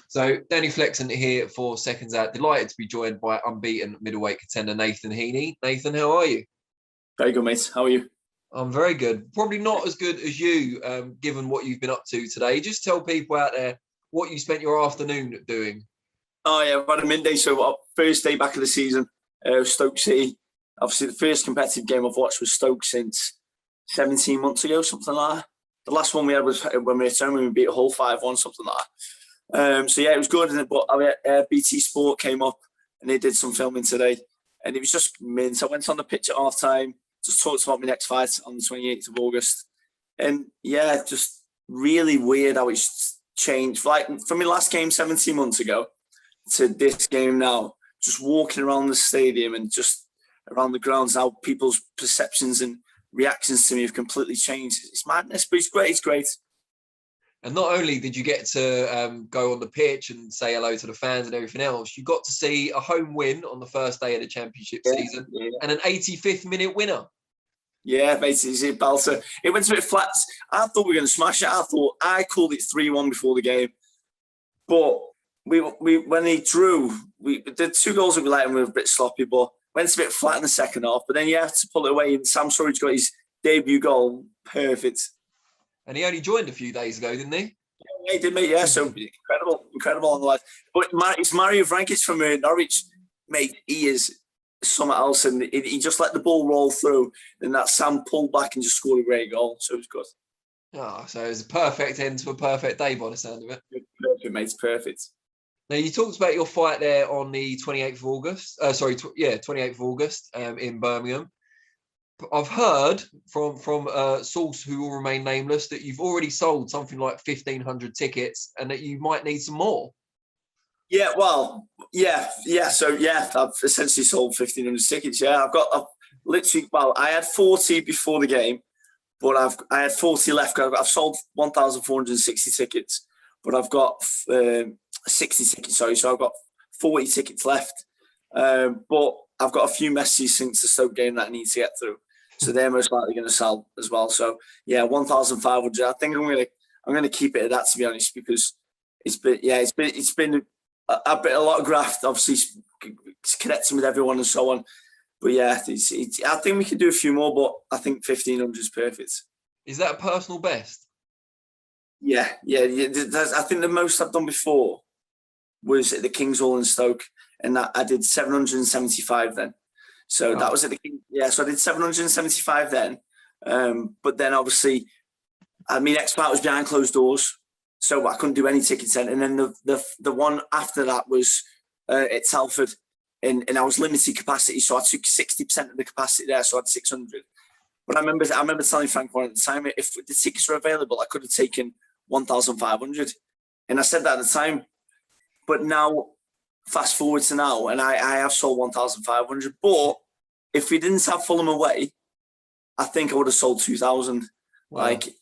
So Danny Flexen here for Seconds Out. Delighted to be joined by unbeaten middleweight contender Nathan Heaney. Nathan, how are you? Very good, mate. How are you? I'm very good. Probably not as good as you, given what you've been up to today. Just tell people out there what you spent your afternoon doing. Oh, yeah, I've had a midday. So first day back of the season, Stoke City. Obviously, the first competitive game I've watched was Stoke since 17 months ago, something like that. The last one we had was when we returned, when we beat Hull 5-1, something like that. So yeah, it was good. But BT Sport came up and they did some filming today, and it was just mint. I went on the pitch at half time, just talked about my next fight on the 28th of August, and yeah, just really weird how it's changed. Like from my last game 17 months ago to this game now, just walking around the stadium and just around the grounds, how people's perceptions and reactions to me have completely changed. It's madness, but it's great. It's great. And not only did you get to go on the pitch and say hello to the fans and everything else, you got to see a home win on the first day of the championship season and an 85th minute winner. Yeah, basically, it's a belter. It went a bit flat. I thought we were going to smash it. I called it 3-1 before the game. But we when they drew, the two goals that we let him were a bit sloppy, but went a bit flat in the second half. But then you have to pull it away, and Sam Surridge got his debut goal. Perfect. And he only joined a few days ago, didn't he? Yeah, he did, mate. Yeah, so incredible on the line. But it's Mario Vrankic from Norwich, mate. He is something else, and he just let the ball roll through, and that Sam pulled back and just scored a great goal. So it was good. Oh, so it was a perfect end to a perfect day by the sound of it. Perfect, mate. Perfect. Now, you talked about your fight there on the 28th of August. 28th of August in Birmingham. I've heard from a source who will remain nameless that you've already sold something like 1,500 tickets and that you might need some more. Yeah, well, yeah. So, yeah, I've essentially sold 1,500 tickets. Yeah, I had 40 before the game, but I had 40 left. I've sold 1,460 tickets, but I've got 60 tickets, sorry. So I've got 40 tickets left. But I've got a few messages since the Stoke game that I need to get through. So they're most likely going to sell as well. So yeah, 1,500. I think I'm gonna keep it at that, to be honest, because it's been a lot of graft, obviously connecting with everyone and so on. But yeah, I think we could do a few more, but I think 1,500 is perfect. Is that a personal best? Yeah. I think the most I've done before was at the King's Hall in Stoke, and that I did 775 then. So that was at the King. Yeah, so I did 775 then. But then obviously, my next fight was behind closed doors, so I couldn't do any tickets then. And then the one after that was at Telford, and I was limited capacity, so I took 60% of the capacity there, so I had 600. But I remember telling Frank Warren at the time, if the tickets were available, I could have taken 1,500, and I said that at the time. But now, fast forward to now, and I have sold 1,500. But if we didn't have Fulham away, I think I would have sold 2,000, like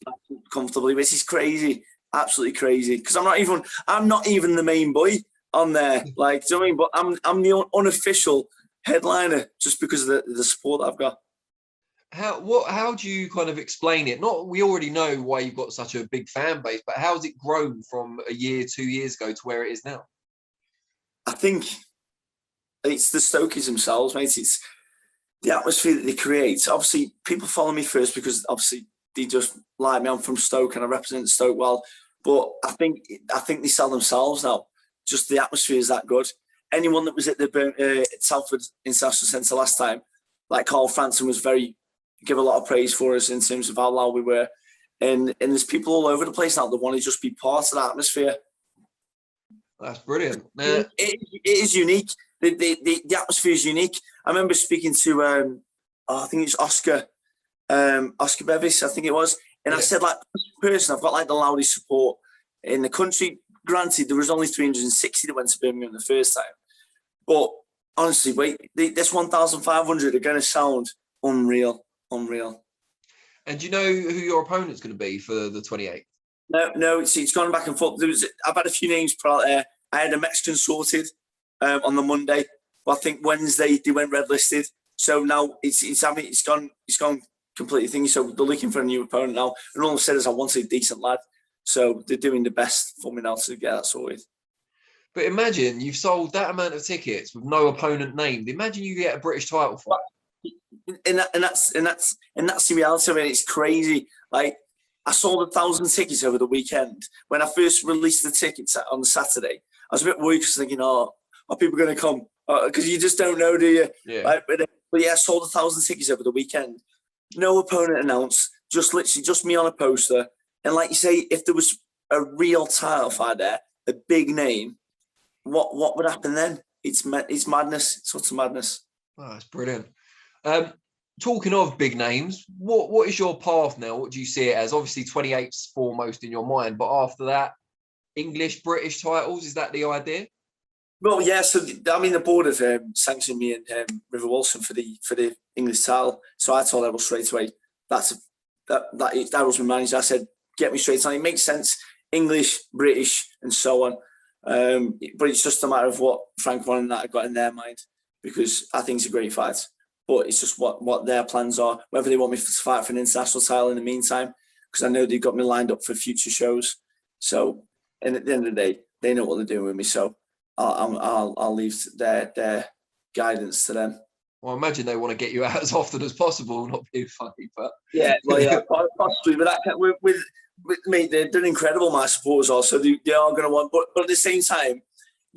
comfortably, which is crazy, absolutely crazy. Because I'm not even the main boy on there, like, do you know what I mean? But I'm the unofficial headliner just because of the support that I've got. How do you kind of explain it? We already know why you've got such a big fan base, but how has it grown from a year, 2 years ago to where it is now? I think it's the Stokies themselves, mate. It's the atmosphere that they create. Obviously, people follow me first because obviously they just like me. I'm from Stoke and I represent Stoke well. But I think they sell themselves now. Just the atmosphere is that good. Anyone that was at the Telford International Centre last time, like Carl Franson, give a lot of praise for us in terms of how loud we were. And there's people all over the place now that want to just be part of that atmosphere. That's brilliant. It is unique. The atmosphere is unique. I remember speaking to, I think it's Oscar Bevis, I think it was. And I said, like, person, I've got like the loudest support in the country. Granted, there was only 360 that went to Birmingham the first time. But honestly, this 1,500 are going to sound unreal. And do you know who your opponent's going to be for the 28th? No, it's gone back and forth. I've had a few names put out there. I had a Mexican sorted on the Monday, but I think Wednesday they went red listed. So now it's gone completely thingy. So they're looking for a new opponent now. And all I said is I wanted a decent lad. So they're doing the best for me now to get that sorted. But imagine you've sold that amount of tickets with no opponent named. Imagine you get a British title fight. And that's the reality of it. It's crazy. Like, I sold 1,000 tickets over the weekend. When I first released the tickets on Saturday, I was a bit worried because thinking, are people going to come? Because you just don't know, do you? Yeah. Like, but yeah, I sold 1,000 tickets over the weekend. No opponent announced. Just literally just me on a poster. And like you say, if there was a real title fight there, a big name, what would happen then? It's madness. It's utter madness. Oh, that's brilliant. Talking of big names, what is your path now? What do you see it as? Obviously, 28's foremost in your mind, but after that, English, British titles, is that the idea? Well, yeah. So I mean, the board have sanctioned me and River Wilson for the English title. So I told Errol straight away, that was my manager. I said, get me straight on. It makes sense. English, British, and so on. But it's just a matter of what Frank Warren and that have got in their mind, because I think it's a great fight. But it's just what their plans are, whether they want me to fight for an international title in the meantime, because I know they've got me lined up for future shows. So, and at the end of the day, they know what they're doing with me. So I'll leave their guidance to them. Well, I imagine they want to get you out as often as possible, not being funny, but yeah, well, yeah, possibly. But with me, they're incredible. My supporters are, so they are going to want. But at the same time,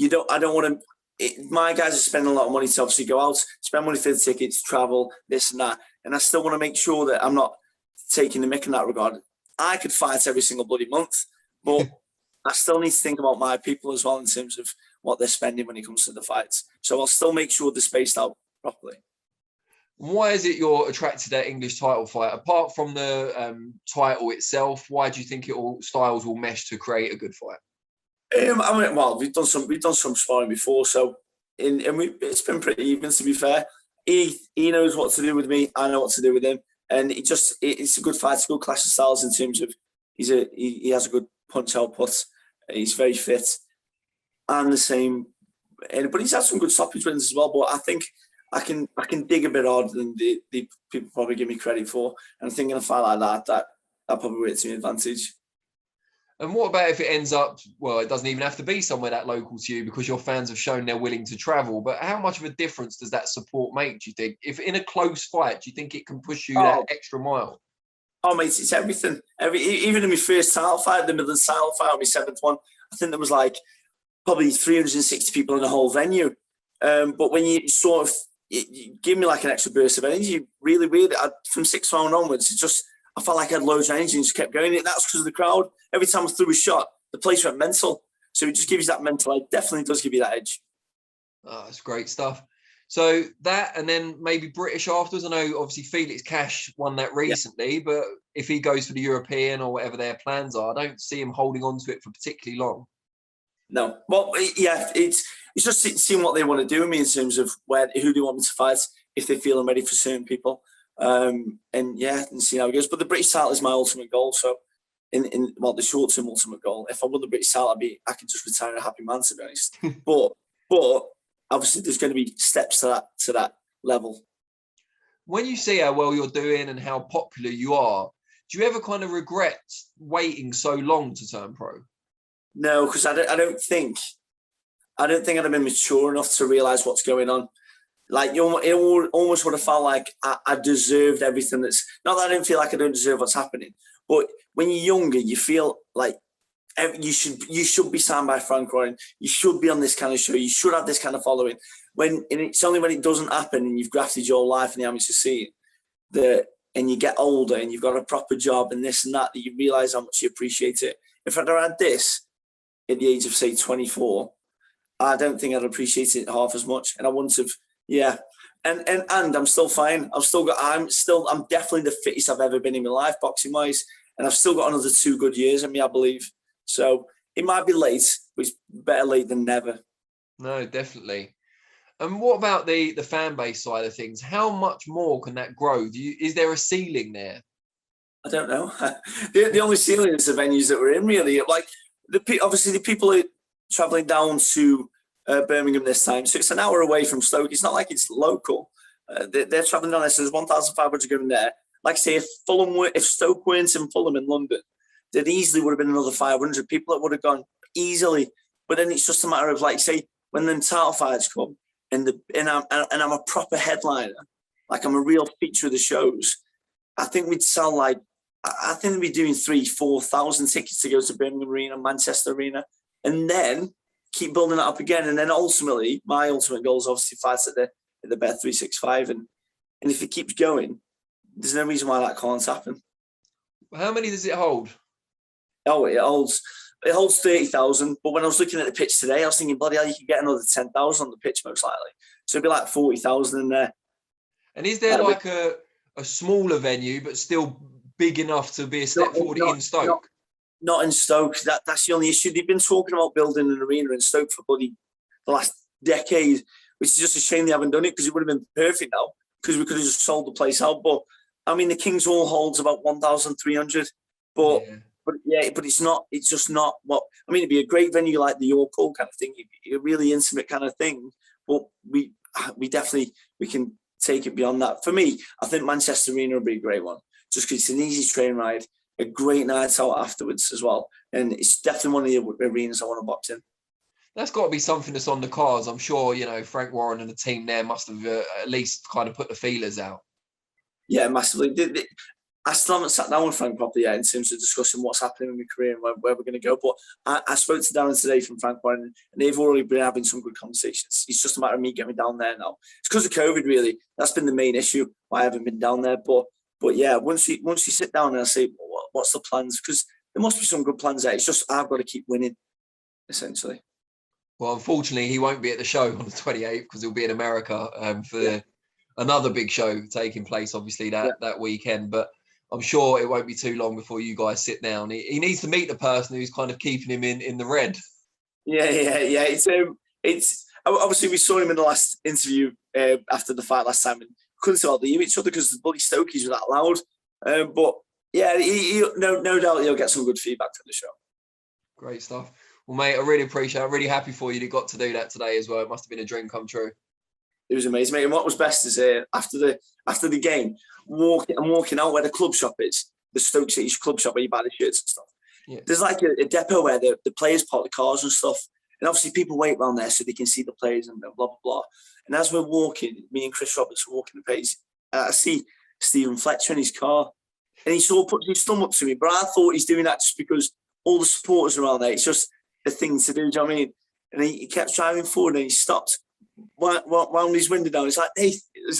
I don't want to. My guys are spending a lot of money to obviously go out, spend money for the tickets, travel, this and that. And I still want to make sure that I'm not taking the mick in that regard. I could fight every single bloody month, but I still need to think about my people as well in terms of what they're spending when it comes to the fights. So I'll still make sure they're spaced out properly. Why is it you're attracted to that English title fight? Apart from the title itself, why do you think styles will mesh to create a good fight? I mean, well, we've done some sparring before, so it's been pretty even, to be fair. He knows what to do with me, I know what to do with him, and it's a good fight, it's a good clash of styles in terms of he has a good punch output, he's very fit, and the same, but he's had some good stoppage wins as well. But I think I can dig a bit harder than the people probably give me credit for, and I think in a fight like that probably works to my advantage. And what about if it ends up, well, it doesn't even have to be somewhere that local to you because your fans have shown they're willing to travel, but how much of a difference does that support make, do you think? If in a close fight, do you think it can push you that extra mile? Oh, mate, it's everything. Even in my first title fight, the Midlands title fight, my seventh one, I think there was like probably 360 people in the whole venue. But when you sort of you give me like an extra burst of energy, really weird. From 6th round onwards, I felt like I had loads of energy and just kept going. That's because of the crowd. Every time I threw a shot, the place went mental. So it just gives you that mental. It definitely does give you that edge. Oh, that's great stuff. So that, and then maybe British afterwards. I know obviously Felix Cash won that recently, but if he goes for the European or whatever their plans are, I don't see him holding on to it for particularly long. No. Well, yeah, it's just seeing what they want to do with me in terms of who they want me to fight, if they feel I'm ready for certain people. And see how it goes. But the British title is my ultimate goal. So, in the short term ultimate goal, if I won the British title, I could just retire a happy man, to be honest. but obviously, there's going to be steps to that level. When you see how well you're doing and how popular you are, do you ever kind of regret waiting so long to turn pro? No, because I don't think I'd have been mature enough to realise what's going on. Like, it almost would have felt like I deserved everything that's... Not that I don't feel like I don't deserve what's happening, but when you're younger, you feel like you should be signed by Frank Warren. You should be on this kind of show. You should have this kind of following. And it's only when it doesn't happen and you've grafted your life in the amateur scene and you get older and you've got a proper job and this and that you realise how much you appreciate it. If I'd had this at the age of, say, 24, I don't think I'd appreciate it half as much. And I wouldn't have... Yeah, and I'm still fine. I'm definitely the fittest I've ever been in my life, boxing wise, and I've still got another 2 good years in me, I believe. So it might be late, but it's better late than never. No, definitely. And what about the fan base side of things? How much more can that grow? Is there a ceiling there? I don't know. The only ceiling is the venues that we're in, really. Like obviously the people are travelling down to Birmingham this time, so it's an hour away from Stoke. It's not like it's local. They're travelling down there, so there's 1,500 going there. Like I say, if Stoke weren't in Fulham in London, there easily would have been another 500 people that would have gone easily. But then it's just a matter of, like, say, when the title fights come and I'm a proper headliner, like I'm a real feature of the shows, I think we'd sell like, I think we'd be doing 3,000-4,000 tickets to go to Birmingham Arena, Manchester Arena, and then keep building that up again. And then ultimately, my ultimate goal is obviously fights at the Bet 365. And if it keeps going, there's no reason why that can't happen. How many does it hold? Oh, it holds 30,000. But when I was looking at the pitch today, I was thinking, bloody hell, you could get another 10,000 on the pitch most likely. So it'd be like 40,000 in there. And is there like a smaller venue, but still big enough to be a step forward in Stoke? Not in Stoke. That's the only issue. They've been talking about building an arena in Stoke for the last decade, which is just a shame they haven't done it, because it would have been perfect now, because we could have just sold the place out. But I mean, the King's Hall holds about 1,300, but it's not. It's just not what I mean. It'd be a great venue like the York Hall kind of thing, a really intimate kind of thing. But we definitely can take it beyond that. For me, I think Manchester Arena would be a great one, just because it's an easy train ride, a great night out afterwards as well, and it's definitely one of the arenas I want to box in. That's got to be something that's on the cards. I'm sure, Frank Warren and the team there must have at least kind of put the feelers out. Yeah, massively. I still haven't sat down with Frank properly yet in terms of discussing what's happening in my career and where we're going to go. But I spoke to Darren today from Frank Warren, and they've already been having some good conversations. It's just a matter of me getting down there now. It's because of COVID, really. That's been the main issue why I haven't been down there. But yeah, once you sit down and I say, what's the plans? Because there must be some good plans there. It's just I've got to keep winning, essentially. Well, unfortunately, he won't be at the show on the 28th because he'll be in America for another big show taking place, obviously, that weekend. But I'm sure it won't be too long before you guys sit down. He needs to meet the person who's kind of keeping him in the red. Yeah. It's obviously we saw him in the last interview after the fight last time, and couldn't all leave each other because the bloody Stokies were that loud. But yeah, no doubt he'll get some good feedback from the show. Great stuff. Well, mate, I really appreciate it. I'm really happy for you that you got to do that today as well. It must have been a dream come true. It was amazing, mate. And what was best is after the game, I'm walking out where the club shop is, the Stoke City club shop where you buy the shirts and stuff. Yeah. There's like a depot where the players park the cars and stuff. And obviously people wait around there so they can see the players and blah, blah, blah. And as we're walking, me and Chris Roberts are walking the pace, I see Stephen Fletcher in his car. And he sort of puts his thumb up to me. But I thought he's doing that just because all the supporters are around there. It's just a thing to do, do you know what I mean? And he kept driving forward and he stopped, wound his window down. He's like, hey,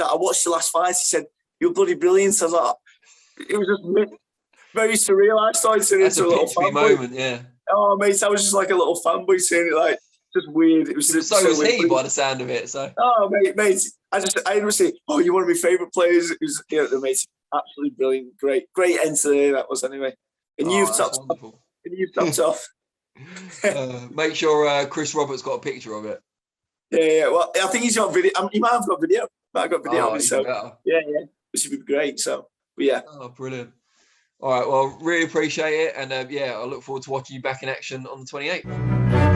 I watched the last fight. He said, you're bloody brilliant. I was like, it was just very surreal. I started turning into a little fanboy moment, yeah. Oh, mate, I was just like a little fanboy saying it, like, just weird. It was so was he by the sound of it. So, oh, mate, I didn't say, oh, you're one of my favourite players. It was, mate, absolutely brilliant, great end today that was anyway. And you've topped off. Make sure Chris Roberts got a picture of it. Yeah. Well, I think he's got video. He might have got video. So yeah, which would be great. So, but yeah. Oh, brilliant. All right. Well, really appreciate it, and I look forward to watching you back in action on the 28th.